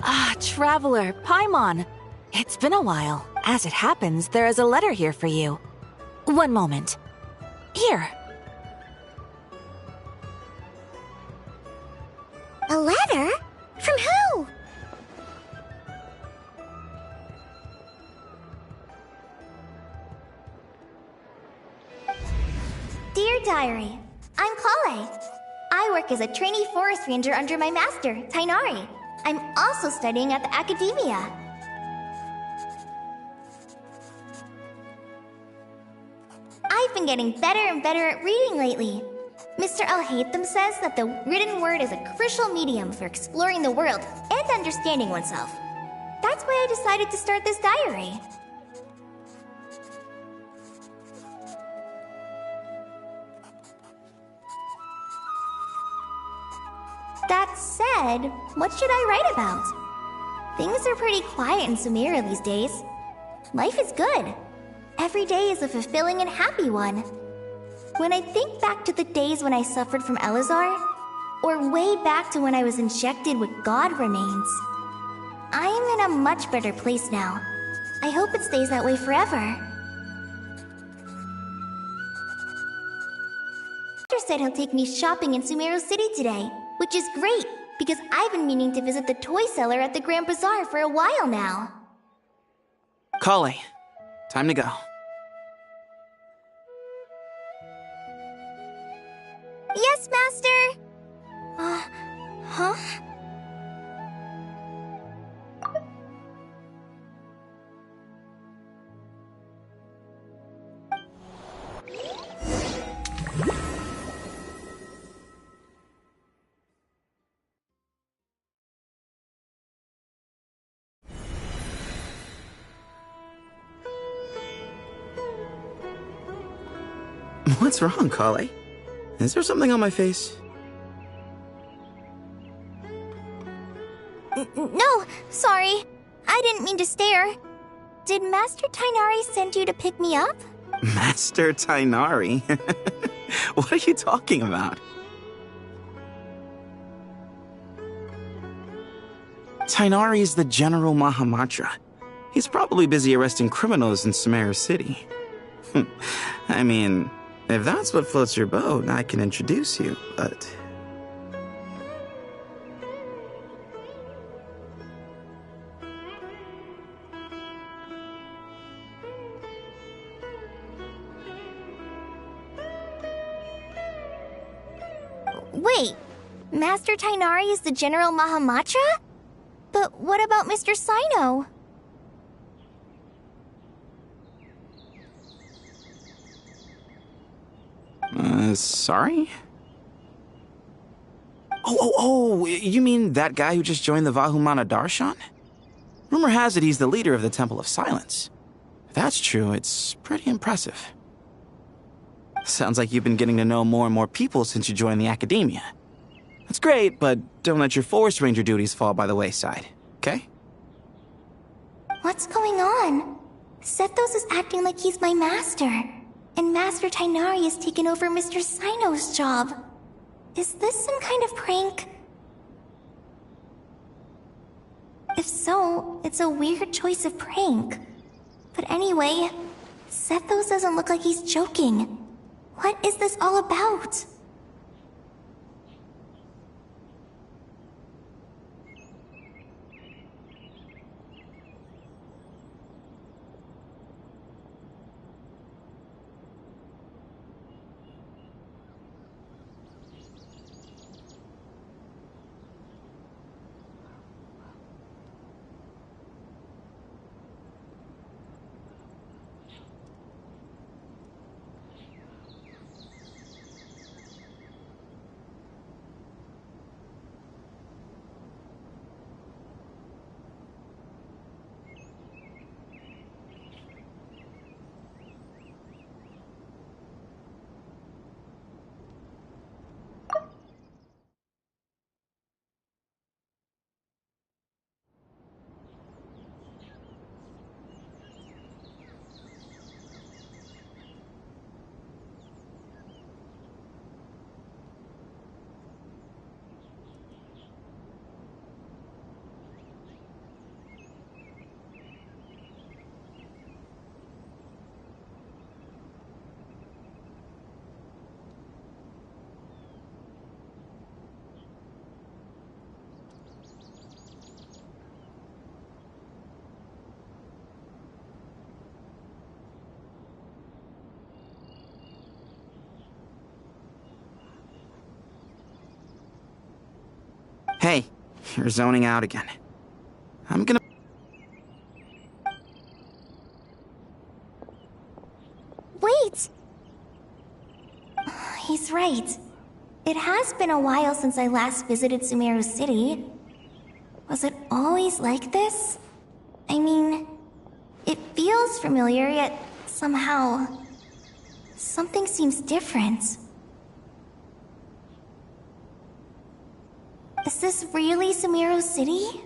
Ah, Traveler, Paimon. It's been a while. As it happens, there is a letter here for you. One moment. Here. A letter? From who? Dear Diary, I'm Kale. I work as a trainee forest ranger under my master, Tainari. I'm also studying at the academia. I've been getting better and better at reading lately. Mr. Al-Haytham says that the written word is a crucial medium for exploring the world and understanding oneself. That's why I decided to start this diary. That said, what should I write about? Things are pretty quiet in Sumeria these days. Life is good. Every day is a fulfilling and happy one. When I think back to the days when I suffered from Elazar, or way back to when I was injected with God remains, I am in a much better place now. I hope it stays that way forever. Master said he'll take me shopping in Sumeru City today, which is great, because I've been meaning to visit the toy seller at the Grand Bazaar for a while now. Kale, time to go. Yes, Master! Huh? What's wrong, Kale? Is there something on my face? No, sorry. I didn't mean to stare. Did Master Tainari send you to pick me up? Master Tainari? What are you talking about? Tainari is the General Mahamatra. He's probably busy arresting criminals in Sumeru City. I mean, if that's what floats your boat, I can introduce you, but... Wait, Master Tainari is the General Mahamatra? But what about Mr. Sino? Sorry? Oh, you mean that guy who just joined the Vahumana Darshan? Rumor has it he's the leader of the Temple of Silence. If that's true, it's pretty impressive. Sounds like you've been getting to know more and more people since you joined the academia. That's great, but don't let your forest ranger duties fall by the wayside, okay? What's going on? Sethos is acting like he's my master, and Master Tainari has taken over Mr. Sino's job. Is this some kind of prank? If so, it's a weird choice of prank. But anyway, Sethos doesn't look like he's joking. What is this all about? Hey, you're zoning out again. I'm gonna... Wait! He's right. It has been a while since I last visited Sumeru City. Was it always like this? I mean, it feels familiar, yet somehow... something seems different. Is this really Sumeru City?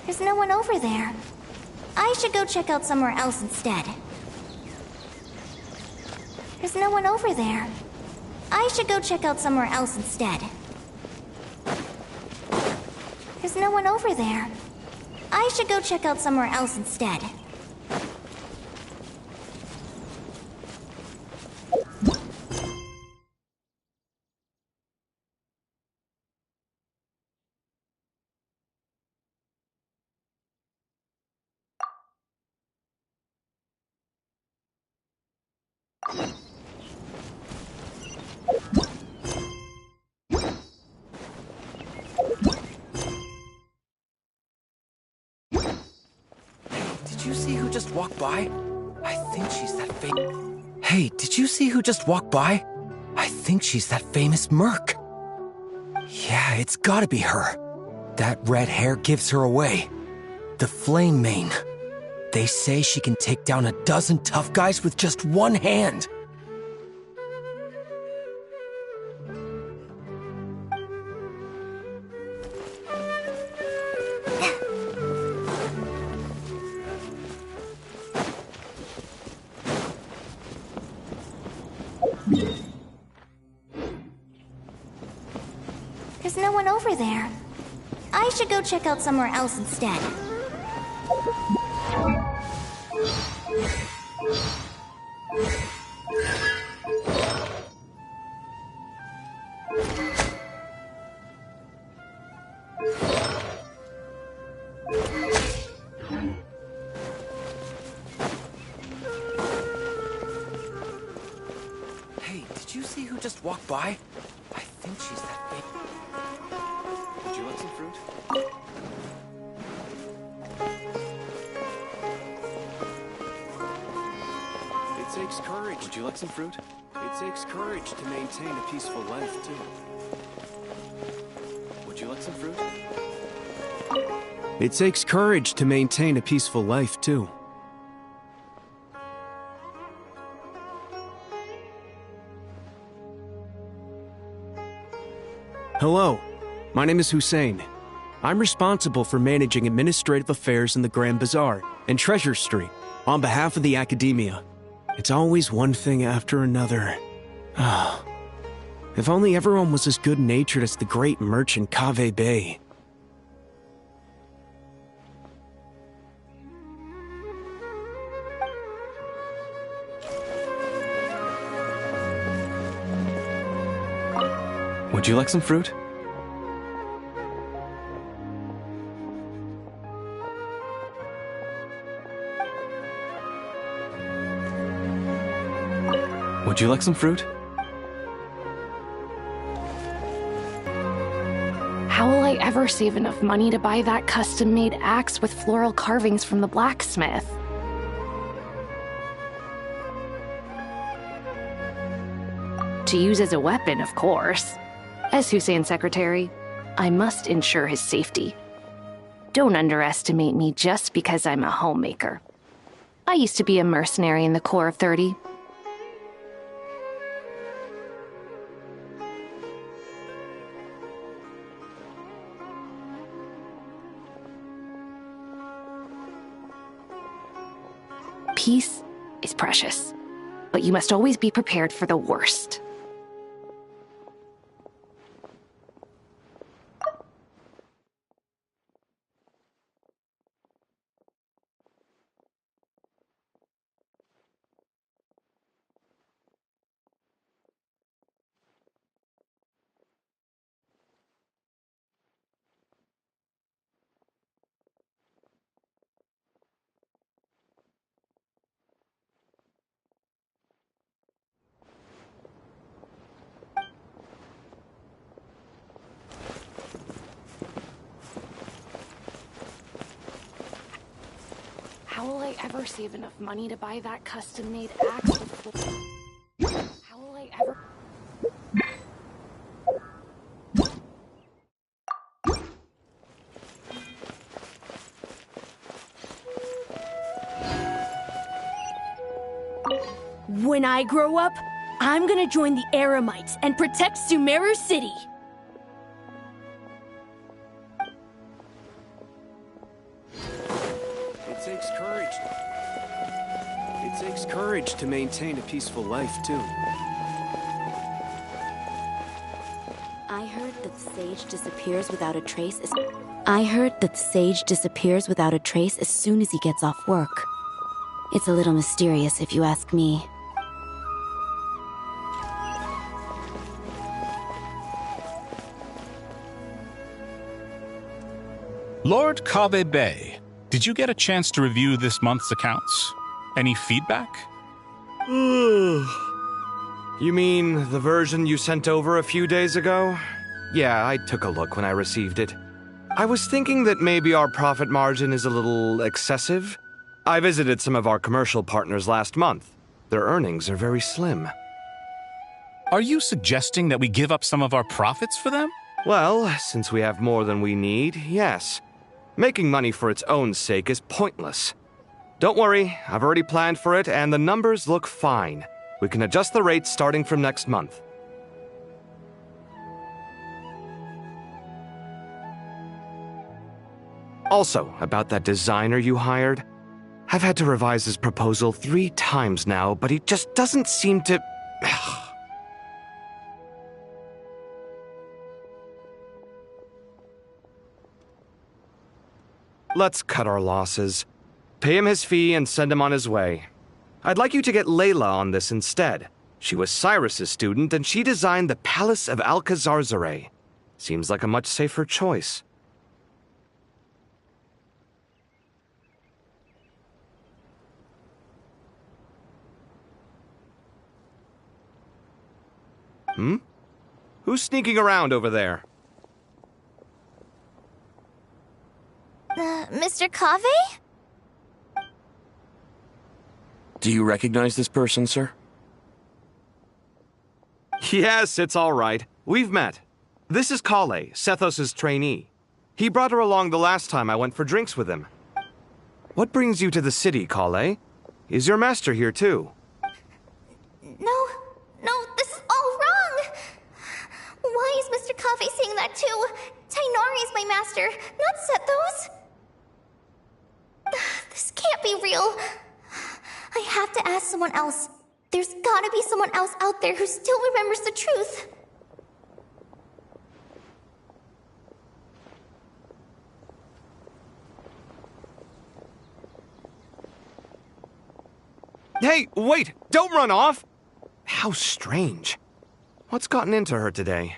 There's no one over there. I should go check out somewhere else instead. There's no one over there. I should go check out somewhere else instead. There's no one over there. I should go check out somewhere else instead. Did you see who just walked by? I think she's that famous... Hey, did you see who just walked by? I think she's that famous merc. Yeah, it's gotta be her. That red hair gives her away. The Flame Mane. They say she can take down a dozen tough guys with just one hand. There's no one over there. I should go check out somewhere else instead. Hey, did you see who just walked by? I think she's that big. Would you like some fruit? It takes courage. Would you like some fruit? It takes courage to maintain a peaceful life, too. Would you like some fruit? It takes courage to maintain a peaceful life, too. Hello, my name is Hussein. I'm responsible for managing administrative affairs in the Grand Bazaar and Treasure Street on behalf of the Academia. It's always one thing after another. Ah, if only everyone was as good-natured as the great merchant Kave Bay. Would you like some fruit? Would you like some fruit? How will I ever save enough money to buy that custom-made axe with floral carvings from the blacksmith? To use as a weapon, of course. As Hussein's secretary, I must ensure his safety. Don't underestimate me just because I'm a homemaker. I used to be a mercenary in the Corps of 30. Peace is precious, but you must always be prepared for the worst. How will I ever save enough money to buy that custom-made axe with... How will I ever... When I grow up, I'm gonna join the Eremites and protect Sumeru City. It takes courage to maintain a peaceful life, too. I heard that the sage disappears without a trace as soon as he gets off work. It's a little mysterious if you ask me. Lord Kabe Bay, did you get a chance to review this month's accounts? Any feedback? You mean the version you sent over a few days ago? Yeah, I took a look when I received it. I was thinking that maybe our profit margin is a little excessive. I visited some of our commercial partners last month. Their earnings are very slim. Are you suggesting that we give up some of our profits for them? Well, since we have more than we need, yes. Making money for its own sake is pointless. Don't worry, I've already planned for it, and the numbers look fine. We can adjust the rates starting from next month. Also, about that designer you hired, I've had to revise his proposal 3 times now, but he just doesn't seem to... Let's cut our losses. Pay him his fee and send him on his way. I'd like you to get Layla on this instead. She was Cyrus's student, and she designed the Palace of Alcazarzare. Seems like a much safer choice. Who's sneaking around over there? Mr. Kave? Do you recognize this person, sir? Yes, it's all right. We've met. This is Kale, Sethos' trainee. He brought her along the last time I went for drinks with him. What brings you to the city, Kale? Is your master here too? No, this is all wrong! Why is Mr. Kave saying that too? Tainari is my master, not Sethos! This can't be real. I have to ask someone else. There's gotta be someone else out there who still remembers the truth. Hey, wait! Don't run off! How strange. What's gotten into her today?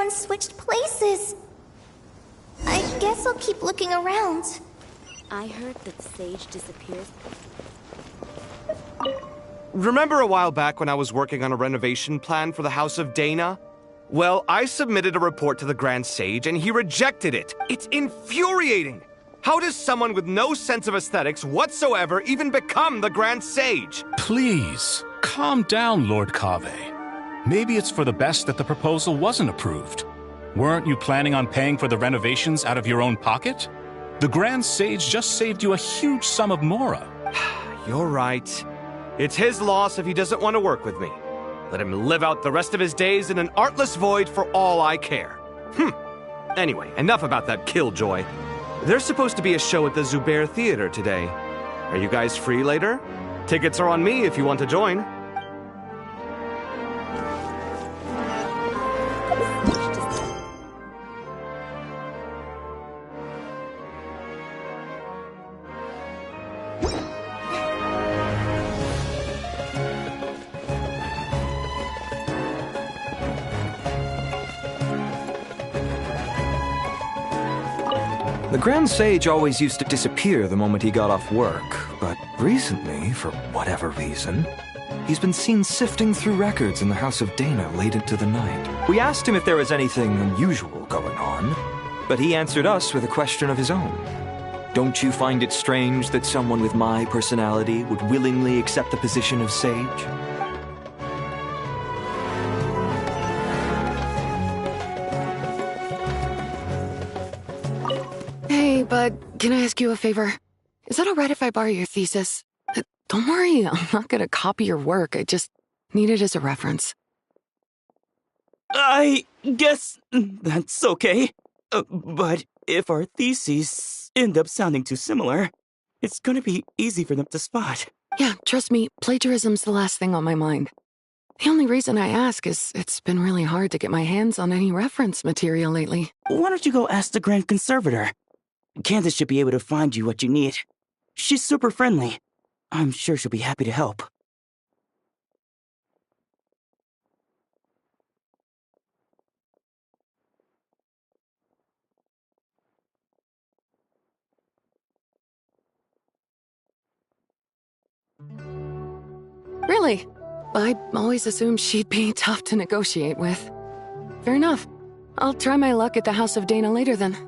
everyone switched places. I guess I'll keep looking around. I heard that the sage disappears. Remember a while back when I was working on a renovation plan for the House of Dana? Well, I submitted a report to the Grand Sage and he rejected it. It's infuriating! How does someone with no sense of aesthetics whatsoever even become the Grand Sage? Please, calm down, Lord Kaveh. Maybe it's for the best that the proposal wasn't approved. Weren't you planning on paying for the renovations out of your own pocket? The Grand Sage just saved you a huge sum of mora. You're right. It's his loss if he doesn't want to work with me. Let him live out the rest of his days in an artless void for all I care. Anyway, enough about that killjoy. There's supposed to be a show at the Zubair Theater today. Are you guys free later? Tickets are on me if you want to join. The Grand Sage always used to disappear the moment he got off work, but recently, for whatever reason, he's been seen sifting through records in the House of Dana late into the night. We asked him if there was anything unusual going on, but he answered us with a question of his own. Don't you find it strange that someone with my personality would willingly accept the position of sage? Hey, bud, can I ask you a favor? Is that alright if I borrow your thesis? Don't worry, I'm not gonna copy your work. I just need it as a reference. I guess that's okay. But if our theses end up sounding too similar, it's gonna be easy for them to spot. Yeah, trust me, plagiarism's the last thing on my mind. The only reason I ask is it's been really hard to get my hands on any reference material lately. Why don't you go ask the Grand Conservator? Candace should be able to find you what you need. She's super friendly. I'm sure she'll be happy to help. Really? I always assumed she'd be tough to negotiate with. Fair enough. I'll try my luck at the House of Dana later then.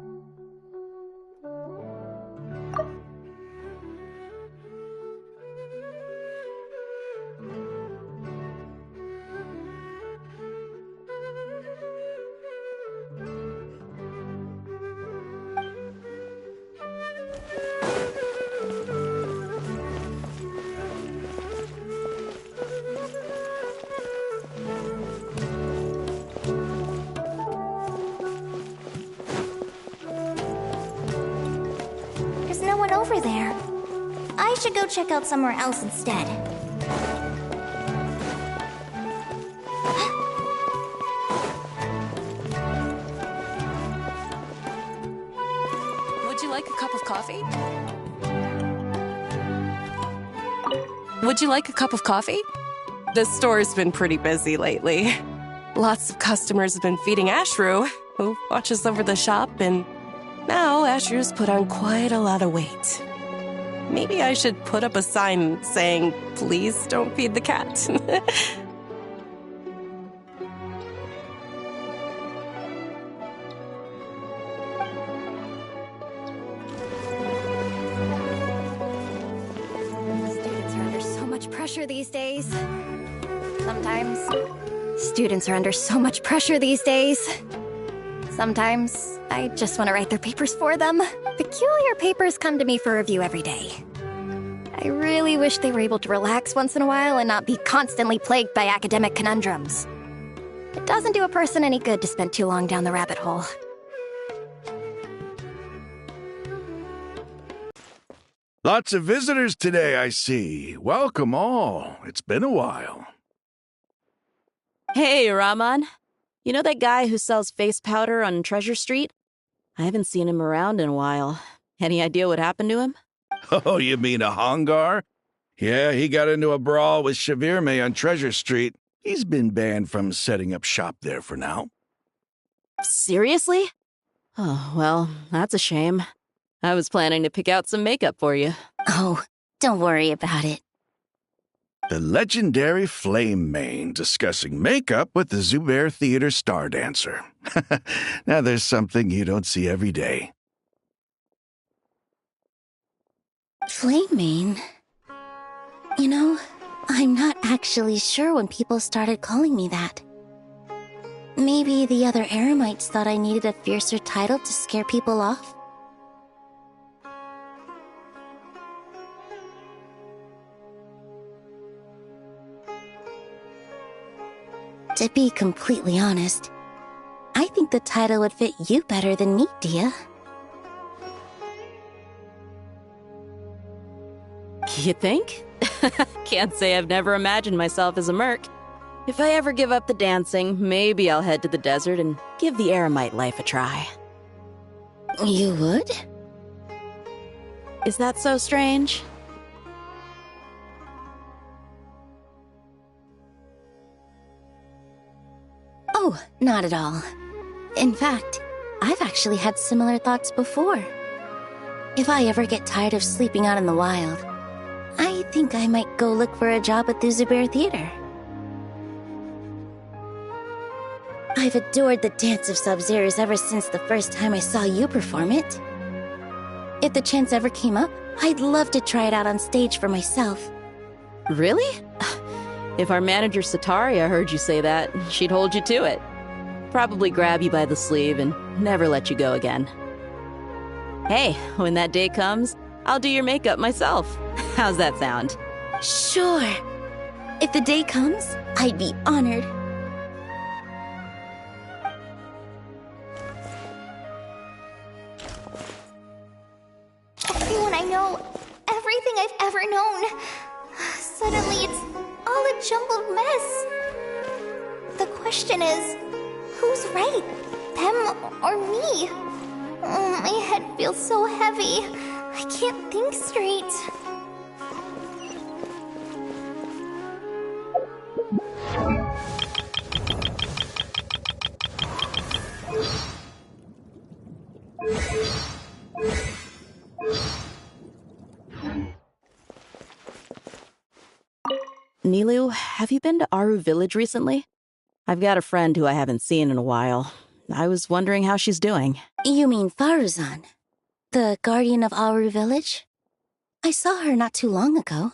Over there. I should go check out somewhere else instead. Would you like a cup of coffee? Would you like a cup of coffee? The store's been pretty busy lately. Lots of customers have been feeding Ashru, who watches over the shop, and now Ashru's put on quite a lot of weight. Maybe I should put up a sign saying, please don't feed the cat. Students are under so much pressure these days. Sometimes. Students are under so much pressure these days. Sometimes I just want to write their papers for them. Peculiar papers come to me for review every day. I really wish they were able to relax once in a while and not be constantly plagued by academic conundrums. It doesn't do a person any good to spend too long down the rabbit hole. Lots of visitors today, I see. Welcome all. It's been a while. Hey, Rahman. You know that guy who sells face powder on Treasure Street? I haven't seen him around in a while. Any idea what happened to him? Oh, you mean a Hongar? Yeah, he got into a brawl with Shavirme on Treasure Street. He's been banned from setting up shop there for now. Seriously? Oh, well, that's a shame. I was planning to pick out some makeup for you. Oh, don't worry about it. The legendary Flame Mane discussing makeup with the Zubair Theater star dancer. Now there's something you don't see every day. Flame Mane? You know, I'm not actually sure when people started calling me that. Maybe the other Eremites thought I needed a fiercer title to scare people off? To be completely honest, I think the title would fit you better than me, Dia. You think? Can't say I've never imagined myself as a merc. If I ever give up the dancing, maybe I'll head to the desert and give the Eremite life a try. You would? Is that so strange? Oh, not at all. In fact, I've actually had similar thoughts before. If I ever get tired of sleeping out in the wild, I think I might go look for a job at the Zubair Theater. I've adored the dance of Sub-Zeros ever since the first time I saw you perform it. If the chance ever came up, I'd love to try it out on stage for myself. Really? If our manager Sataria heard you say that, she'd hold you to it. Probably grab you by the sleeve and never let you go again. Hey, when that day comes, I'll do your makeup myself. How's that sound? Sure. If the day comes, I'd be honored. Everyone I know, everything I've ever known. Suddenly it's all a jumbled mess. The question is, who's right? Them or me? Oh, my head feels so heavy. I can't think straight. Nilu, have you been to Aru Village recently? I've got a friend who I haven't seen in a while. I was wondering how she's doing. You mean Faruzan, the guardian of Aru Village? I saw her not too long ago.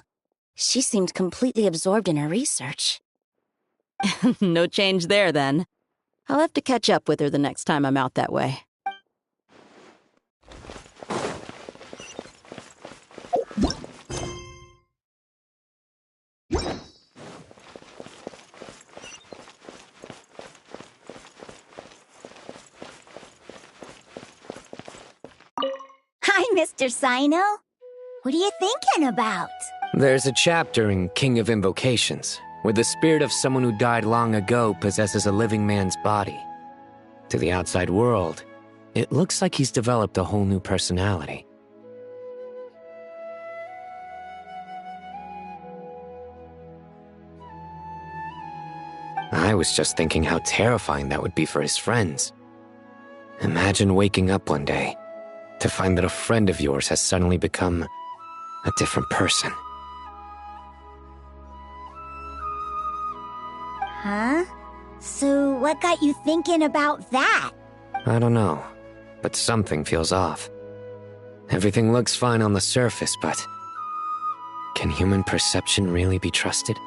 She seemed completely absorbed in her research. No change there, then. I'll have to catch up with her the next time I'm out that way. Hi, Mr. Sino. What are you thinking about? There's a chapter in King of Invocations where the spirit of someone who died long ago possesses a living man's body. To the outside world, it looks like he's developed a whole new personality. I was just thinking how terrifying that would be for his friends. Imagine waking up one day to find that a friend of yours has suddenly become a different person. Huh? So what got you thinking about that? I don't know, but something feels off. Everything looks fine on the surface, but can human perception really be trusted?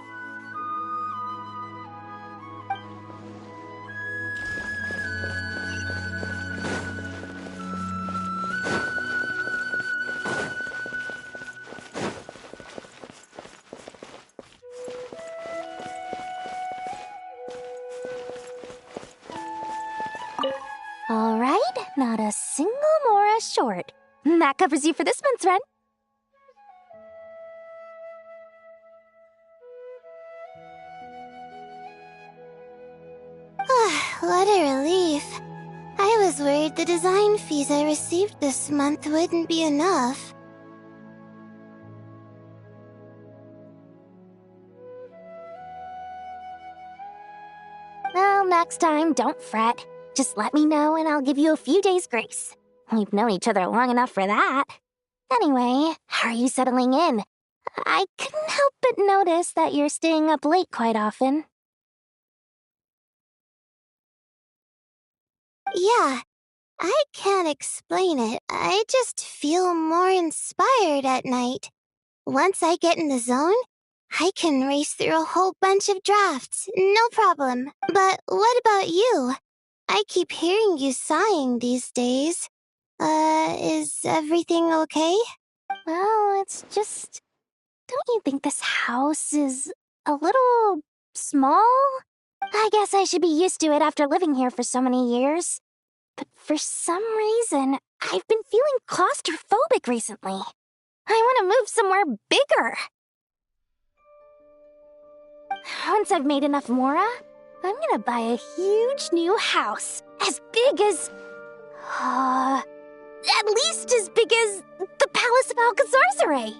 All right, not a single Mora short. That covers you for this month's rent. What a relief. I was worried the design fees I received this month wouldn't be enough. Well, next time, don't fret. Just let me know and I'll give you a few days' grace. We've known each other long enough for that. Anyway, how are you settling in? I couldn't help but notice that you're staying up late quite often. Yeah, I can't explain it. I just feel more inspired at night. Once I get in the zone, I can race through a whole bunch of drafts, no problem. But what about you? I keep hearing you sighing these days. Is everything okay? Well, it's just... Don't you think this house is a little small? I guess I should be used to it after living here for so many years. But for some reason, I've been feeling claustrophobic recently. I want to move somewhere bigger. Once I've made enough Mora, I'm gonna buy a huge new house. As big as... at least as big as the Palace of Alcazarzaray.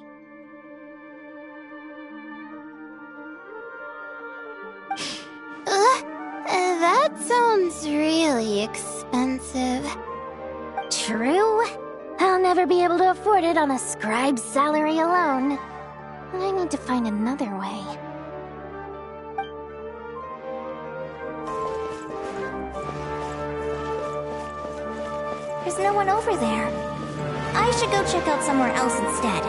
That sounds really expensive. True. I'll never be able to afford it on a scribe's salary alone. I need to find another way. There's no one over there. I should go check out somewhere else instead.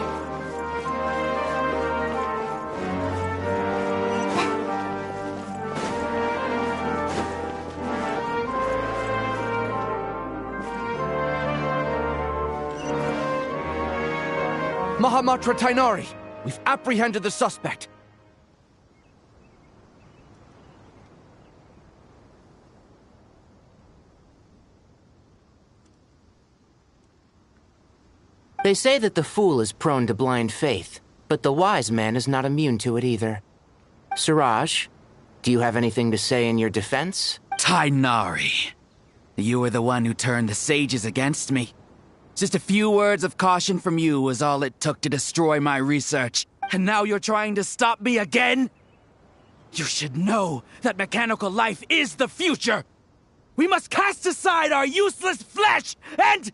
Mahamatra Tainari! We've apprehended the suspect. They say that the fool is prone to blind faith, but the wise man is not immune to it either. Siraj, do you have anything to say in your defense? Tainari, you were the one who turned the sages against me. Just a few words of caution from you was all it took to destroy my research. And now you're trying to stop me again? You should know that mechanical life is the future! We must cast aside our useless flesh and...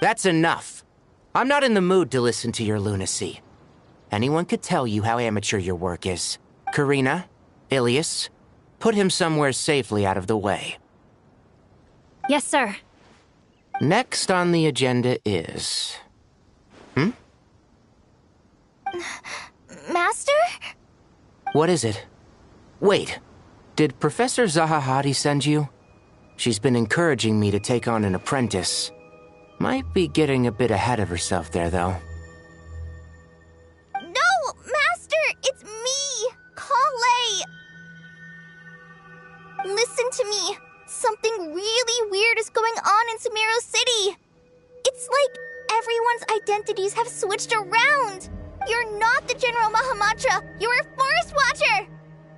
That's enough. I'm not in the mood to listen to your lunacy. Anyone could tell you how amateur your work is. Karina, Ilias, put him somewhere safely out of the way. Yes, sir. Next on the agenda is... Master? What is it? Wait, did Professor Zahahati send you? She's been encouraging me to take on an apprentice. Might be getting a bit ahead of herself there, though. No, Master! It's me! Kale! Listen to me. Something really weird is going on in Sumeru City. It's like everyone's identities have switched around. You're not the General Mahamatra. You're a Forest Watcher.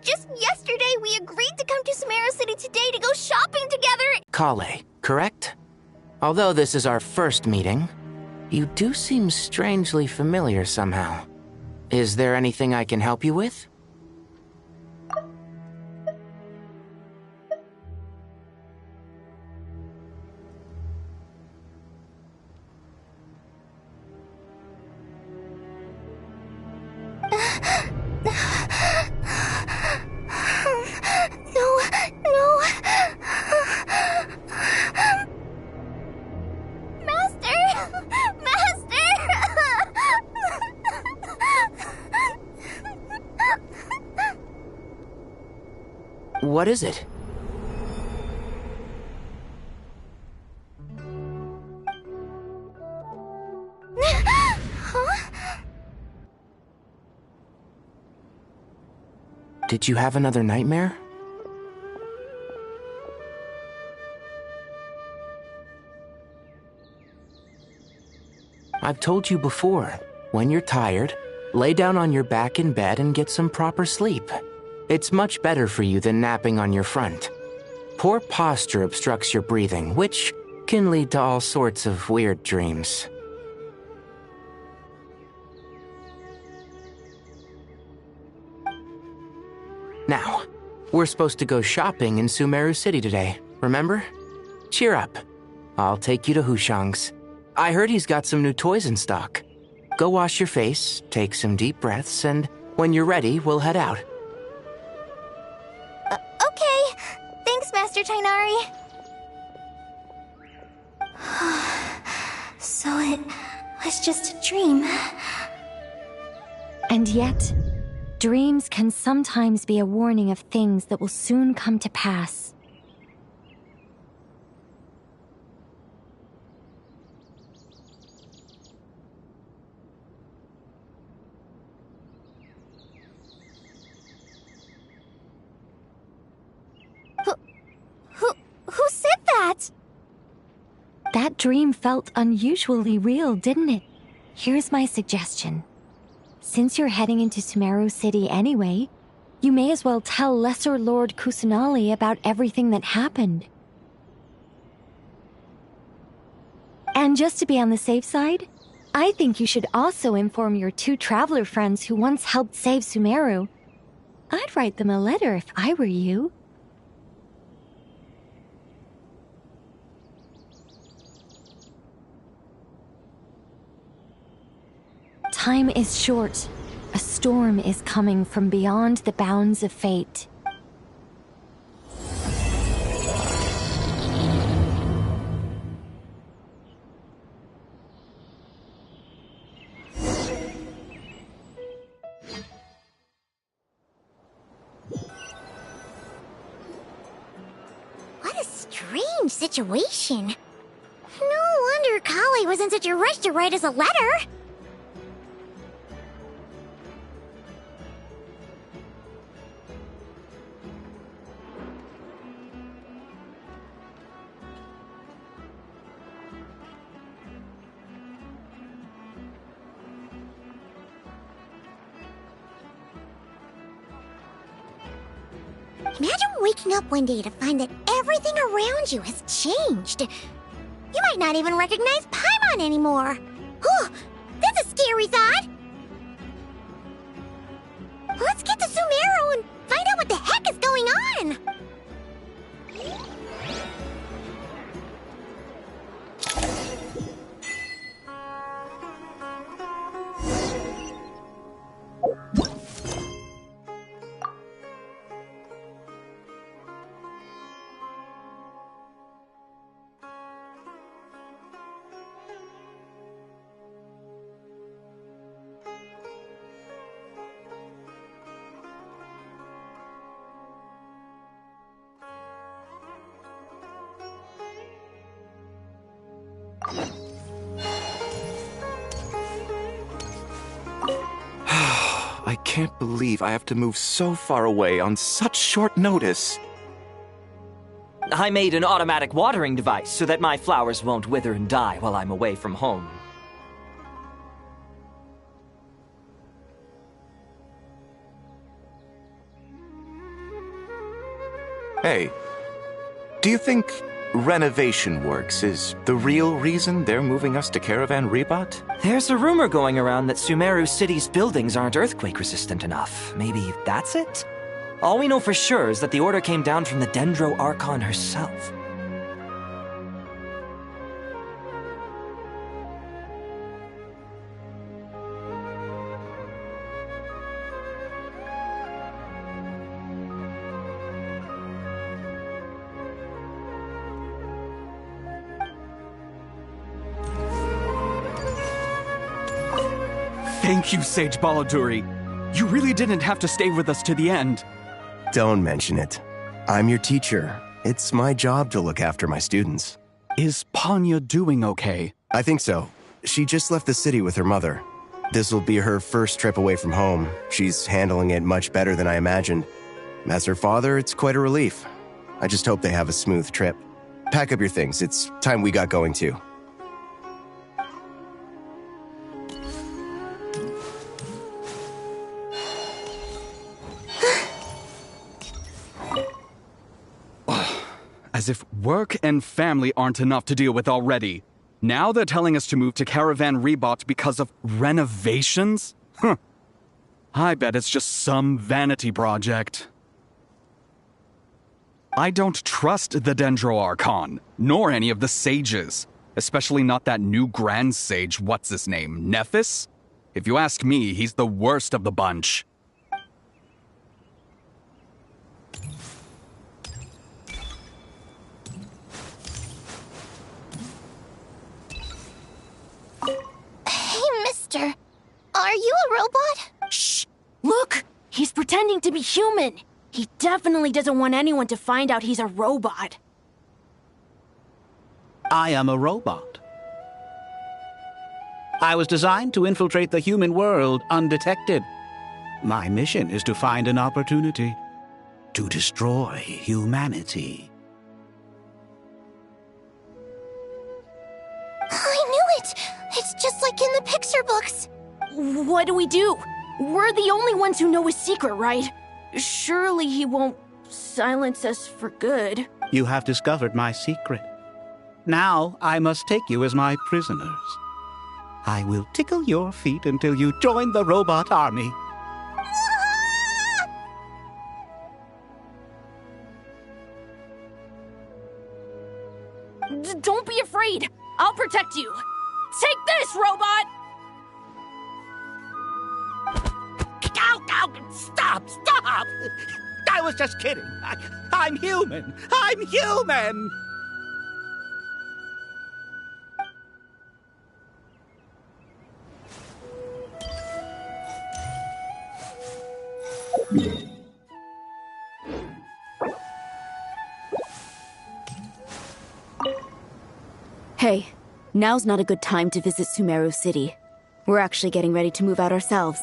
Just yesterday, we agreed to come to Sumeru City today to go shopping together. Kale, correct? Although this is our first meeting, you do seem strangely familiar somehow. Is there anything I can help you with? What is it? Did you have another nightmare? I've told you before, when you're tired, lay down on your back in bed and get some proper sleep. It's much better for you than napping on your front. Poor posture obstructs your breathing, which can lead to all sorts of weird dreams. Now, we're supposed to go shopping in Sumeru City today. Remember? Cheer up. I'll take you to Hushang's. I heard he's got some new toys in stock. Go wash your face, take some deep breaths, and when you're ready, we'll head out. Okay. Thanks, Master Tainari. So it was just a dream. And yet, dreams can sometimes be a warning of things that will soon come to pass. Who said that? That dream felt unusually real, didn't it? Here's my suggestion. Since you're heading into Sumeru City anyway, you may as well tell Lesser Lord Kusanali about everything that happened. And just to be on the safe side, I think you should also inform your 2 traveler friends who once helped save Sumeru. I'd write them a letter if I were you. Time is short. A storm is coming from beyond the bounds of fate. What a strange situation. No wonder Kali was in such a rush to write us a letter. Imagine waking up one day to find that everything around you has changed. You might not even recognize Paimon anymore. Oh, that's a scary thought. Let's get to Sumeru and find out what the heck is going on. I can't believe I have to move so far away on such short notice. I made an automatic watering device so that my flowers won't wither and die while I'm away from home. Hey, do you think renovation works is the real reason they're moving us to Caravan Rebot? There's a rumor going around that Sumeru City's buildings aren't earthquake-resistant enough. Maybe that's it? All we know for sure is that the order came down from the Dendro Archon herself. Thank you, Sage Baladuri. You really didn't have to stay with us to the end. Don't mention it. I'm your teacher. It's my job to look after my students. Is Panya doing okay? I think so. She just left the city with her mother. This will be her first trip away from home. She's handling it much better than I imagined. As her father, it's quite a relief. I just hope they have a smooth trip. Pack up your things. It's time we got going too. As if work and family aren't enough to deal with already. Now they're telling us to move to Caravan Rebot because of renovations? Huh. I bet it's just some vanity project. I don't trust the Dendro Archon, nor any of the sages. Especially not that new Grand Sage, what's his name, Nephis? If you ask me, he's the worst of the bunch. Hey, mister. Are you a robot? Shh! Look! He's pretending to be human! He definitely doesn't want anyone to find out he's a robot. I am a robot. I was designed to infiltrate the human world undetected. My mission is to find an opportunity to destroy humanity. I knew it! It's just like in the picture books. What do we do? We're the only ones who know his secret, right? Surely he won't silence us for good. You have discovered my secret. Now I must take you as my prisoners. I will tickle your feet until you join the robot army. Don't be afraid. I'll protect you. Take this, robot! Ow, ow, stop, stop! I was just kidding. I'm human. I'm human! Hey, now's not a good time to visit Sumeru City. We're actually getting ready to move out ourselves.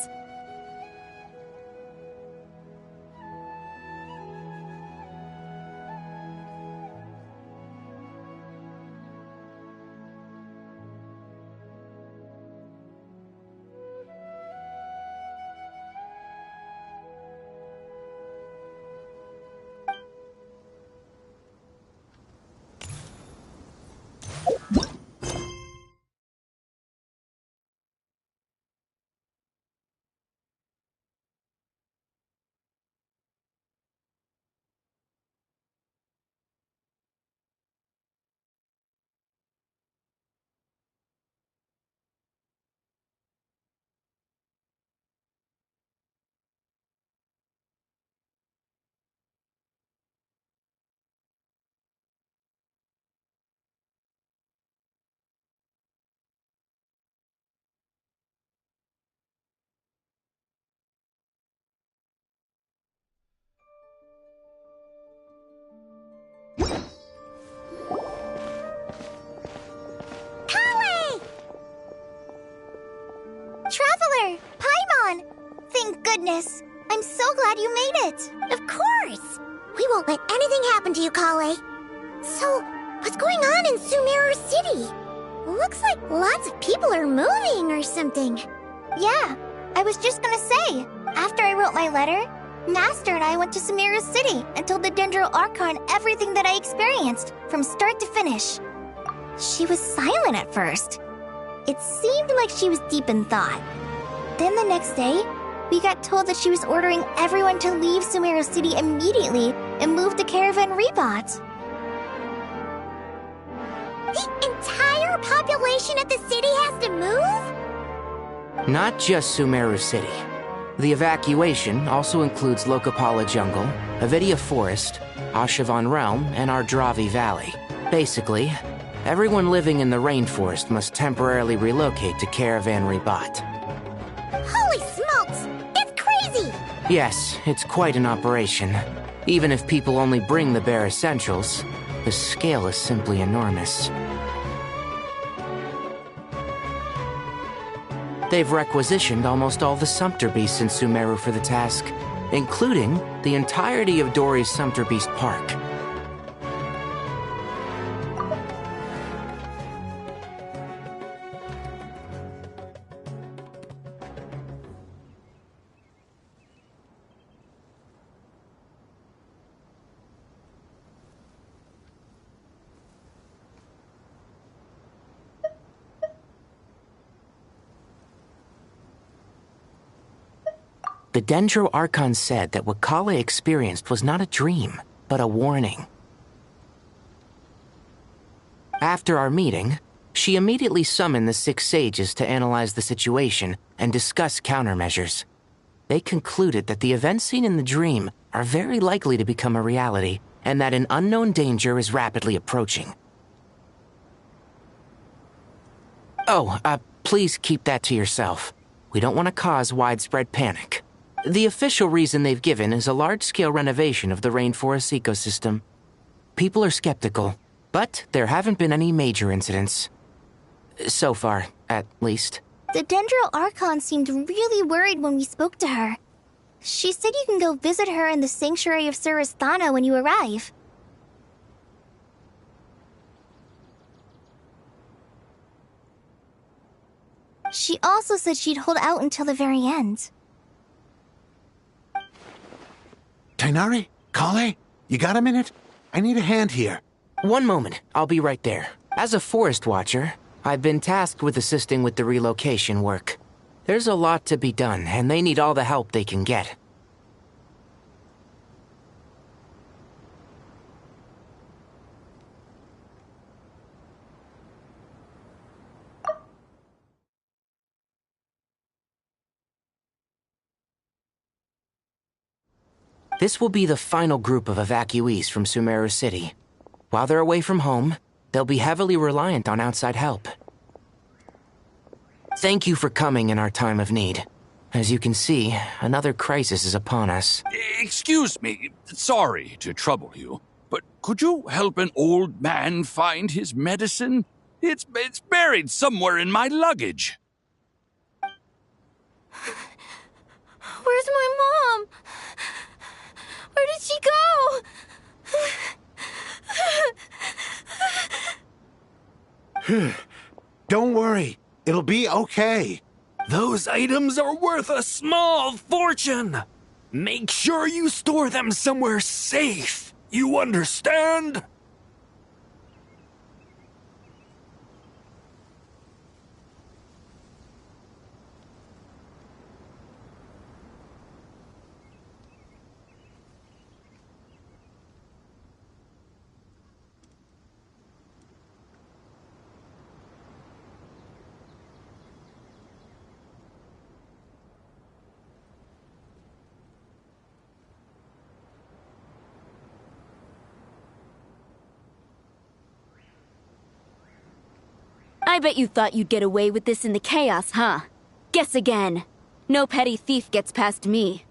Traveler! Paimon! Thank goodness. I'm so glad you made it. Of course! We won't let anything happen to you, Kale. So, what's going on in Sumeru City? Looks like lots of people are moving or something. Yeah, I was just gonna say, after I wrote my letter, Master and I went to Sumeru City and told the Dendro Archon everything that I experienced, from start to finish. She was silent at first. It seemed like she was deep in thought. Then the next day, we got told that she was ordering everyone to leave Sumeru City immediately and move to Caravan Rebot. The entire population of the city has to move? Not just Sumeru City. The evacuation also includes Lokapala Jungle, Avidia Forest, Ashavan Realm, and Ardravi Valley. Basically, everyone living in the rainforest must temporarily relocate to Caravan Rebot. Holy smokes! That's crazy! Yes, it's quite an operation. Even if people only bring the bare essentials, the scale is simply enormous. They've requisitioned almost all the Sumpter Beasts in Sumeru for the task, including the entirety of Dori's Sumpter Beast Park. The Dendro Archon said that what Kale experienced was not a dream. but a warning. After our meeting, she immediately summoned the 6 sages to analyze the situation and discuss countermeasures. They concluded that the events seen in the dream are very likely to become a reality, and that an unknown danger is rapidly approaching. Oh, please keep that to yourself. We don't want to cause widespread panic. The official reason they've given is a large-scale renovation of the rainforest ecosystem. People are skeptical, but there haven't been any major incidents. So far, at least. The Dendro Archon seemed really worried when we spoke to her. She said you can go visit her in the Sanctuary of Surasthana when you arrive. She also said she'd hold out until the very end. Tainari? Kale? You got a minute? I need a hand here. One moment, I'll be right there. As a forest watcher, I've been tasked with assisting with the relocation work. There's a lot to be done, and they need all the help they can get. This will be the final group of evacuees from Sumeru City. While they're away from home, they'll be heavily reliant on outside help. Thank you for coming in our time of need. As you can see, another crisis is upon us. Excuse me, sorry to trouble you, but could you help an old man find his medicine? It's buried somewhere in my luggage. Where's my mom? Where did she go? Don't worry. It'll be okay. Those items are worth a small fortune. Make sure you store them somewhere safe. You understand? I bet you thought you'd get away with this in the chaos, huh? Guess again. No petty thief gets past me.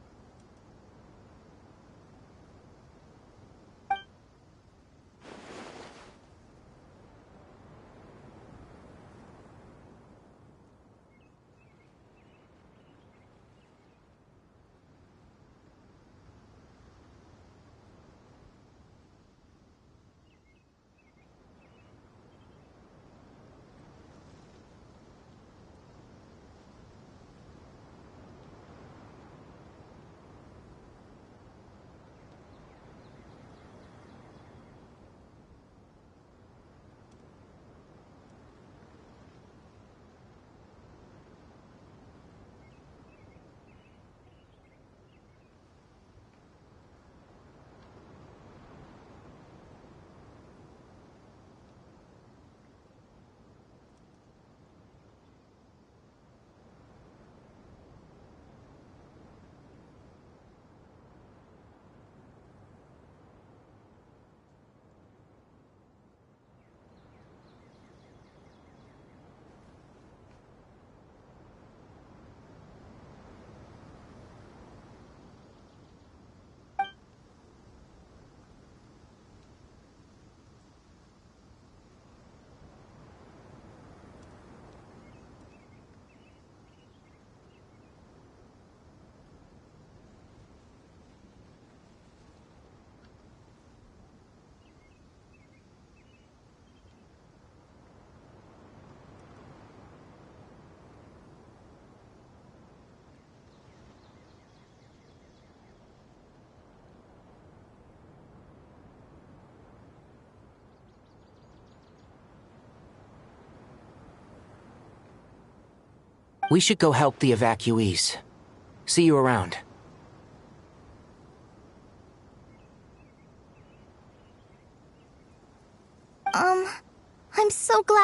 We should go help the evacuees. See you around.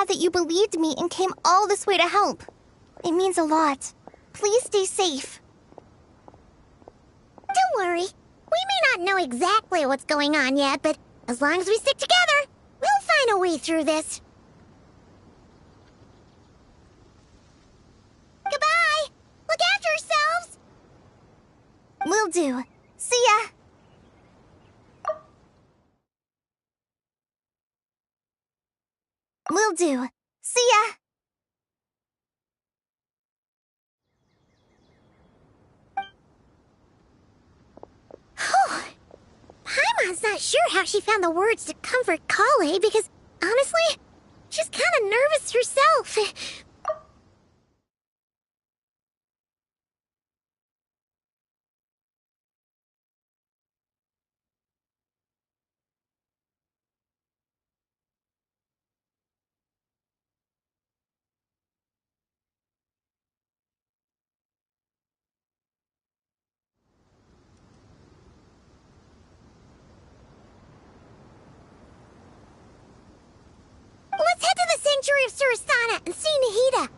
glad that you believed me and came all this way to help. It means a lot. Please stay safe. Don't worry. We may not know exactly what's going on yet, but as long as we stick together, we'll find a way through this. Goodbye! Look after yourselves! Will do. See ya! Will do. See ya! Paimon's not sure how she found the words to comfort Kale because, honestly, she's kind of nervous herself. Let's head to the Sanctuary of Surasana and see Nahida.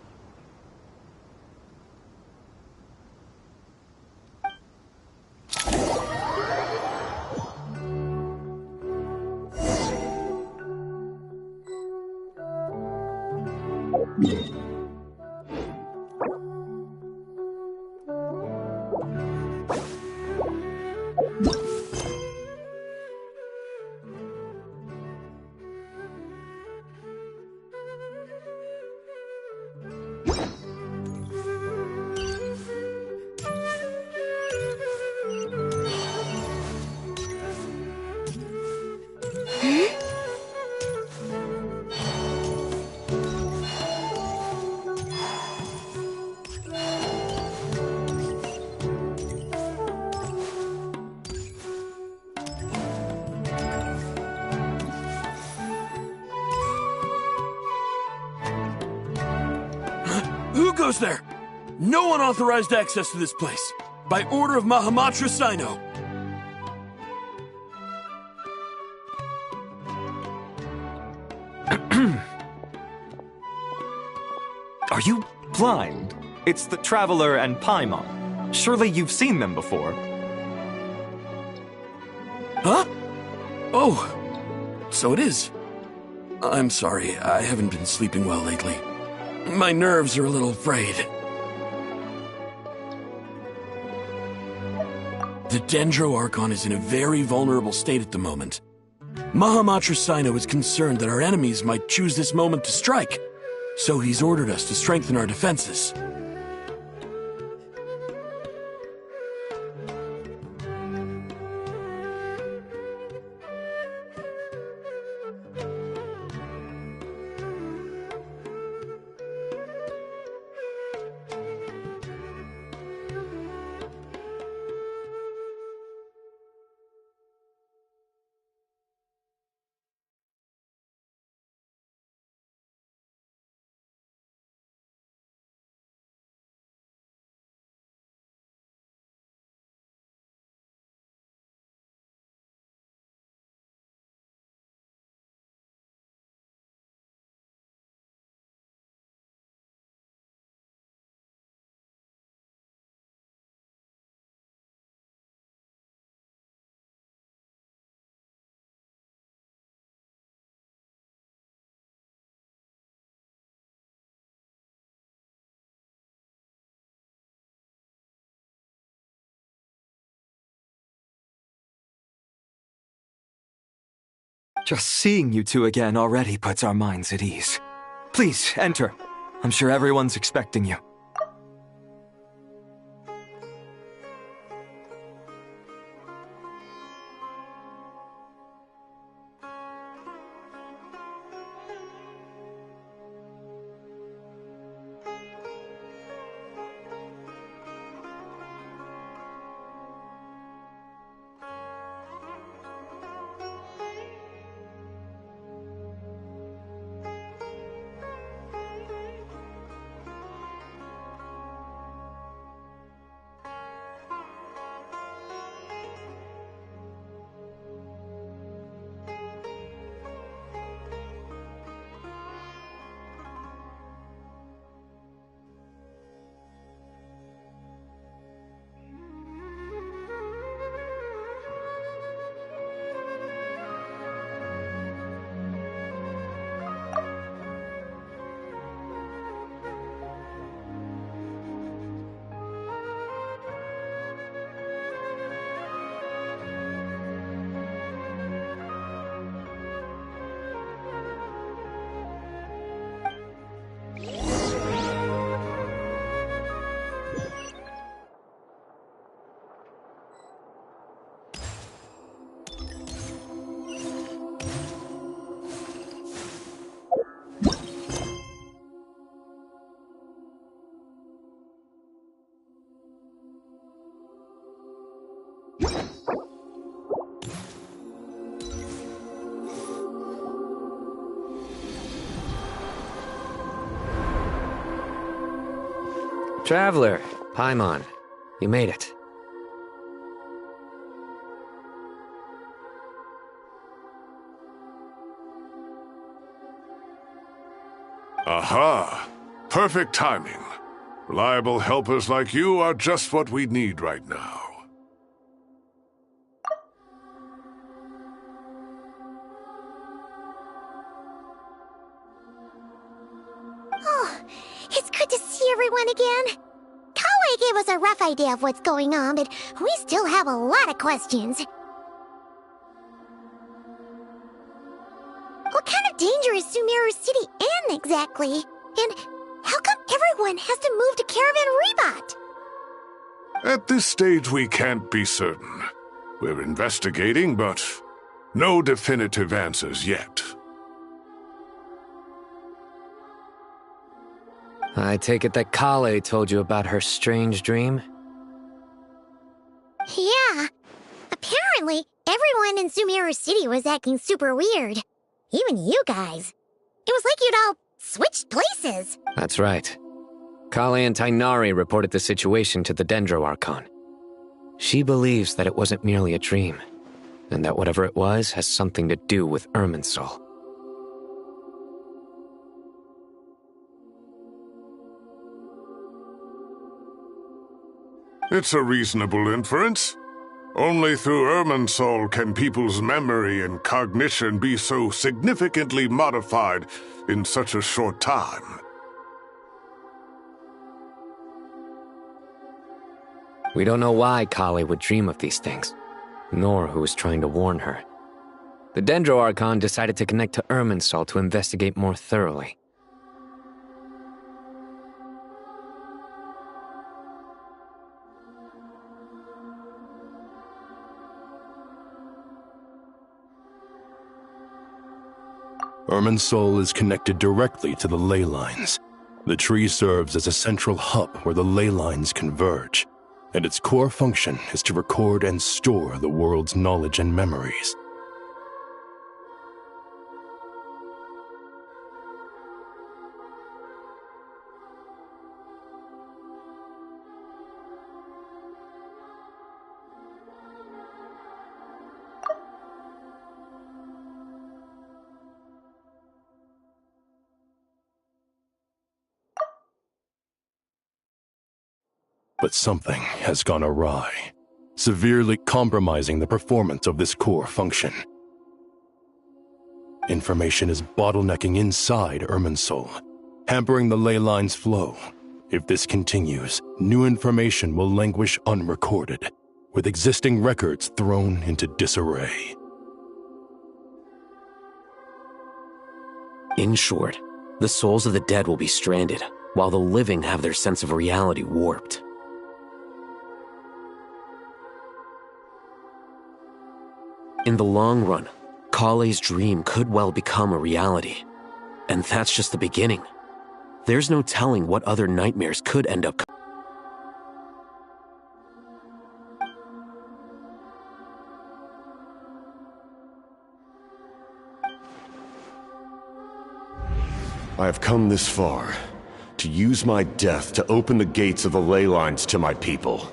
Who goes there? No unauthorized access to this place. By order of Mahamatra Sino. Are you blind? It's the Traveler and Paimon. Surely you've seen them before. Huh? Oh, so it is. I'm sorry, I haven't been sleeping well lately. My nerves are a little frayed. The Dendro Archon is in a very vulnerable state at the moment. Mahamatra Sino is concerned that our enemies might choose this moment to strike, so he's ordered us to strengthen our defenses. Just seeing you two again already puts our minds at ease. Please, enter. I'm sure everyone's expecting you. Traveler, Paimon, you made it. Aha! Perfect timing. Reliable helpers like you are just what we need right now. Oh, it's good to see everyone again. Kawaii gave us a rough idea of what's going on, but we still have a lot of questions. What kind of danger is Sumeru City in, exactly? And how come everyone has to move to Caravan Rebot? At this stage, we can't be certain. We're investigating, but no definitive answers yet. I take it that Kale told you about her strange dream? Yeah. Apparently, everyone in Sumeru City was acting super weird. Even you guys. It was like you'd all switched places. That's right. Kale and Tainari reported the situation to the Dendro Archon. She believes that it wasn't merely a dream, and that whatever it was has something to do with Irminsul. It's a reasonable inference. Only through Irminsul can people's memory and cognition be so significantly modified in such a short time. We don't know why Kale would dream of these things, nor who was trying to warn her. The Dendro Archon decided to connect to Irminsul to investigate more thoroughly. Irminsul is connected directly to the ley lines. The tree serves as a central hub where the ley lines converge, and its core function is to record and store the world's knowledge and memories. But something has gone awry, severely compromising the performance of this core function. Information is bottlenecking inside Irminsul, hampering the ley line's flow. If this continues, new information will languish unrecorded, with existing records thrown into disarray. In short, the souls of the dead will be stranded, while the living have their sense of reality warped. In the long run, Kale's dream could well become a reality. And that's just the beginning. There's no telling what other nightmares could end up. I have come this far, to use my death to open the gates of the ley lines to my people.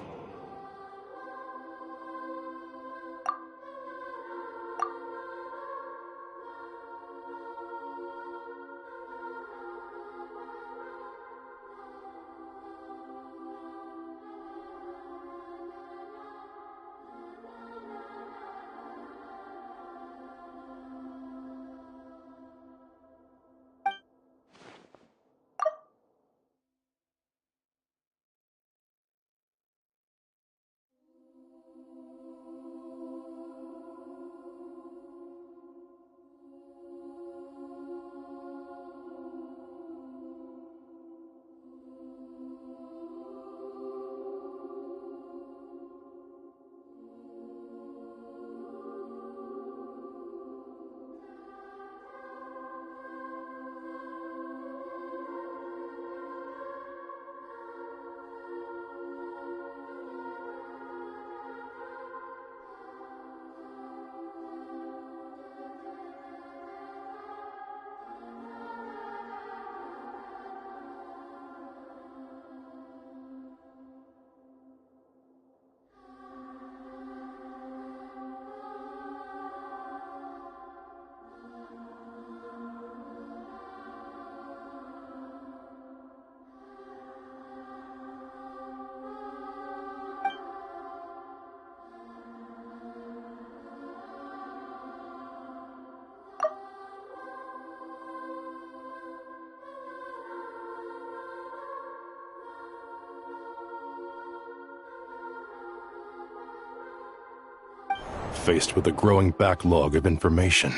Faced with a growing backlog of information,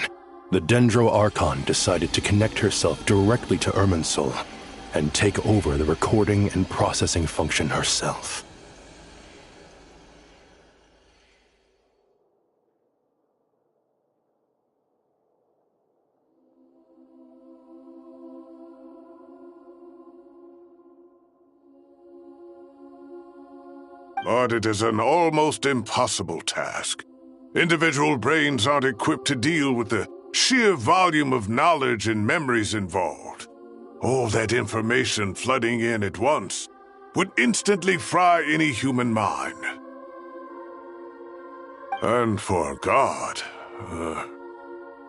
the Dendro Archon decided to connect herself directly to Irminsul and take over the recording and processing function herself. But it is an almost impossible task. Individual brains aren't equipped to deal with the sheer volume of knowledge and memories involved. All that information flooding in at once would instantly fry any human mind. And for a god,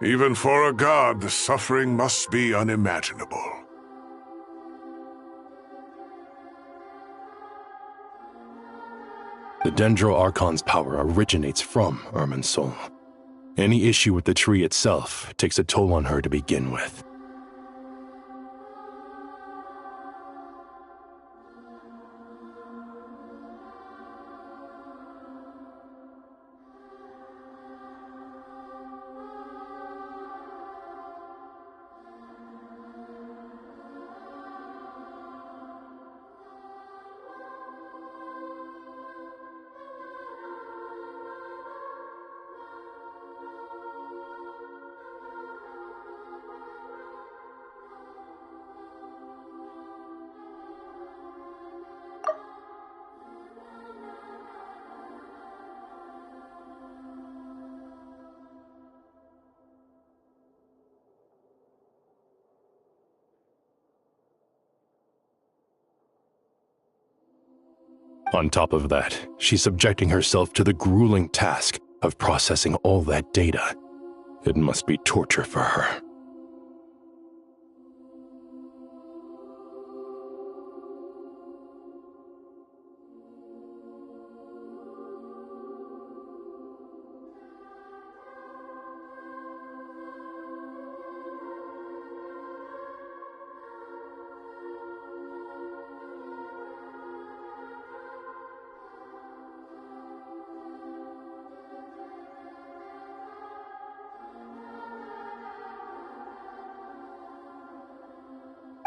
even for a god, the suffering must be unimaginable. The Dendro Archon's power originates from Irminsul. Any issue with the tree itself takes a toll on her to begin with. On top of that, she's subjecting herself to the grueling task of processing all that data. It must be torture for her.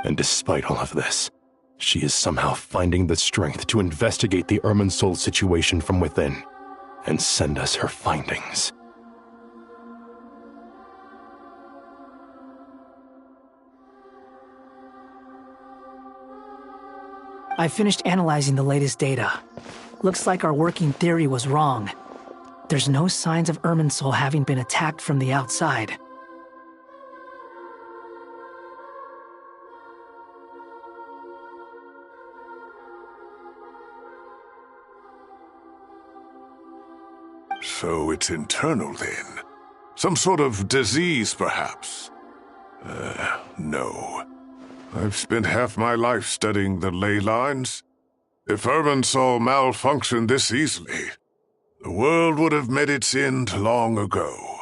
And despite all of this, she is somehow finding the strength to investigate the Irminsul situation from within and send us her findings. I finished analyzing the latest data. Looks like our working theory was wrong. There's no signs of Irminsul having been attacked from the outside. So it's internal then? Some sort of disease, perhaps? No. I've spent half my life studying the ley lines. If Irminsul malfunctioned this easily, the world would have met its end long ago.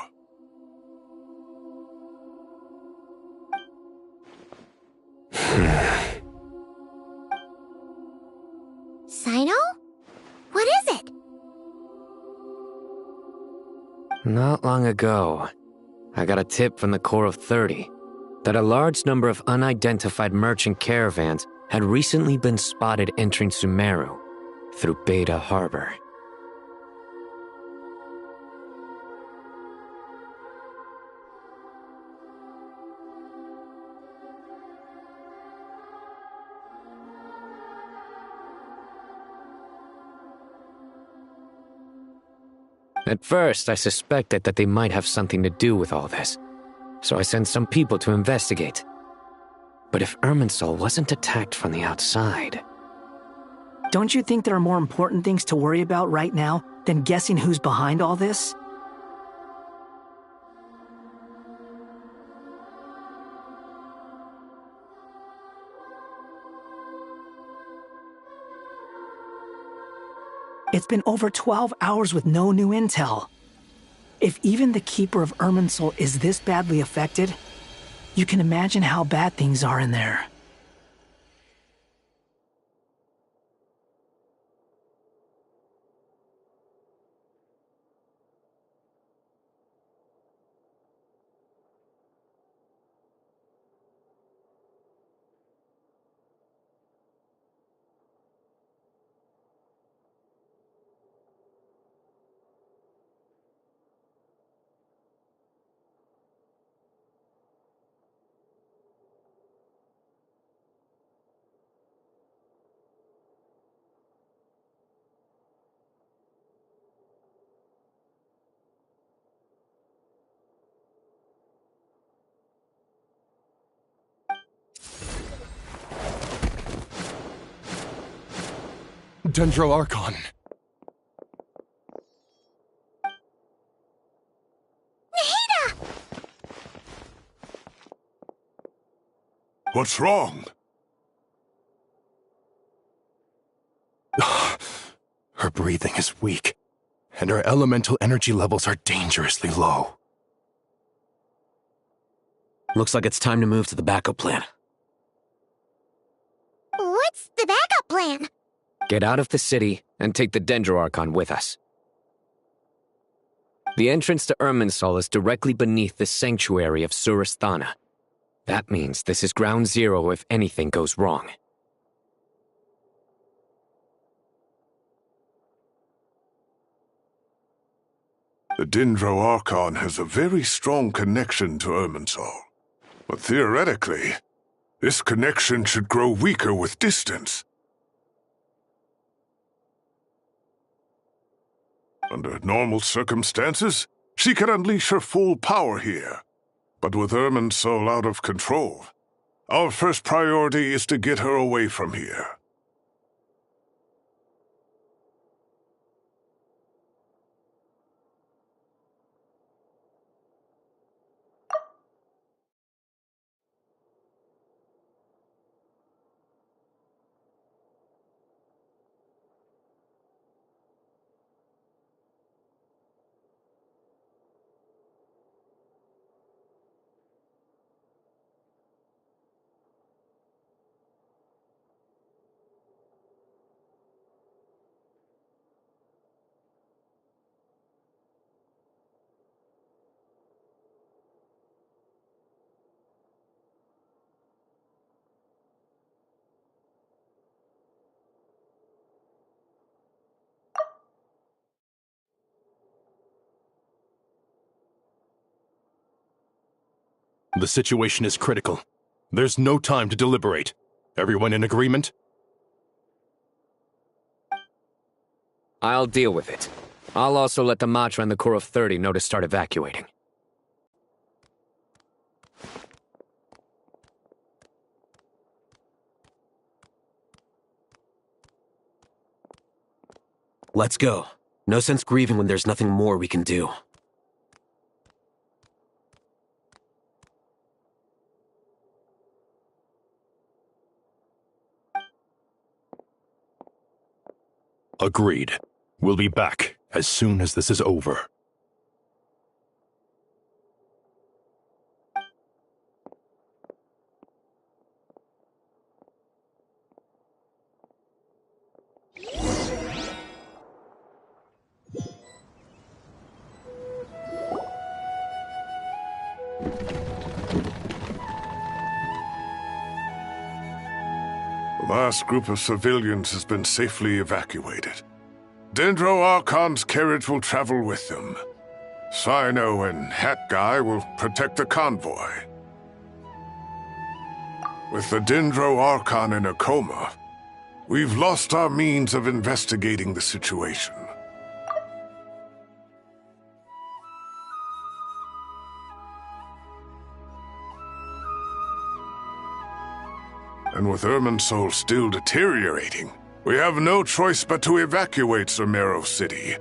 Sino? What is it? Not long ago, I got a tip from the Core of 30 that a large number of unidentified merchant caravans had recently been spotted entering Sumeru through Beta Harbor. At first, I suspected that they might have something to do with all this, so I sent some people to investigate. But if Irminsul wasn't attacked from the outside... Don't you think there are more important things to worry about right now than guessing who's behind all this? It's been over 12 hours with no new intel. If even the Keeper of Irminsul is this badly affected, you can imagine how bad things are in there. Dendro Archon. What's wrong? Her breathing is weak, and her elemental energy levels are dangerously low. Looks like it's time to move to the backup plan. What's the backup plan? Get out of the city and take the Dendro Archon with us. The entrance to Irminsul is directly beneath the sanctuary of Surasthana. That means this is ground zero if anything goes wrong. The Dendro Archon has a very strong connection to Irminsul. But theoretically, this connection should grow weaker with distance. Under normal circumstances, she can unleash her full power here. But with Irminsul out of control, our first priority is to get her away from here. The situation is critical. There's no time to deliberate. Everyone in agreement? I'll deal with it. I'll also let the Matra and the Core of 30 know to start evacuating. Let's go. No sense grieving when there's nothing more we can do. Agreed. We'll be back as soon as this is over. The last group of civilians has been safely evacuated. Dendro Archon's carriage will travel with them. Sino and Hat Guy will protect the convoy. With the Dendro Archon in a coma, we've lost our means of investigating the situation. And with Irminsul still deteriorating, we have no choice but to evacuate Sumeru City.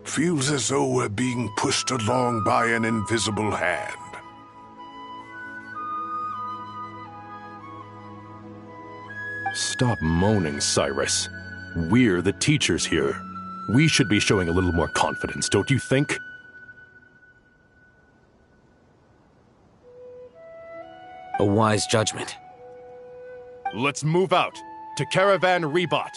Feels as though we're being pushed along by an invisible hand. Stop moaning, Cyrus. We're the teachers here. We should be showing a little more confidence, don't you think? A wise judgment. Let's move out to Caravan Rebot.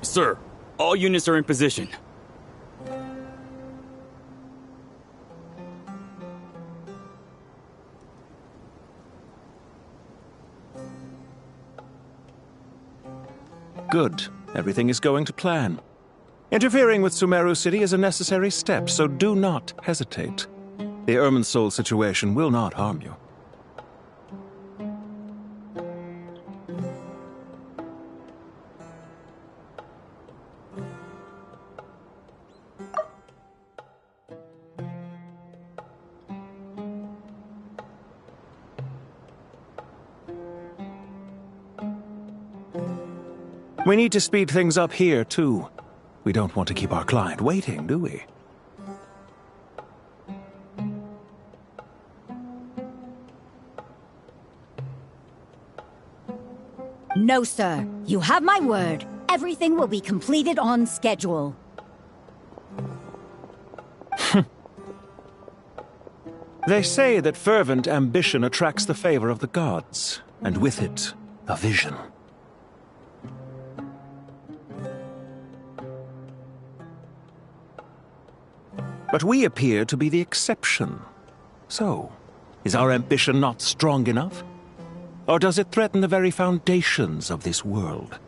Sir, all units are in position. Good. Everything is going to plan. Interfering with Sumeru City is a necessary step, so do not hesitate. The Irminsul situation will not harm you. We need to speed things up here, too. We don't want to keep our client waiting, do we? No, sir. You have my word. Everything will be completed on schedule. They say that fervent ambition attracts the favor of the gods, and with it, a vision. But we appear to be the exception. So, is our ambition not strong enough? Or does it threaten the very foundations of this world?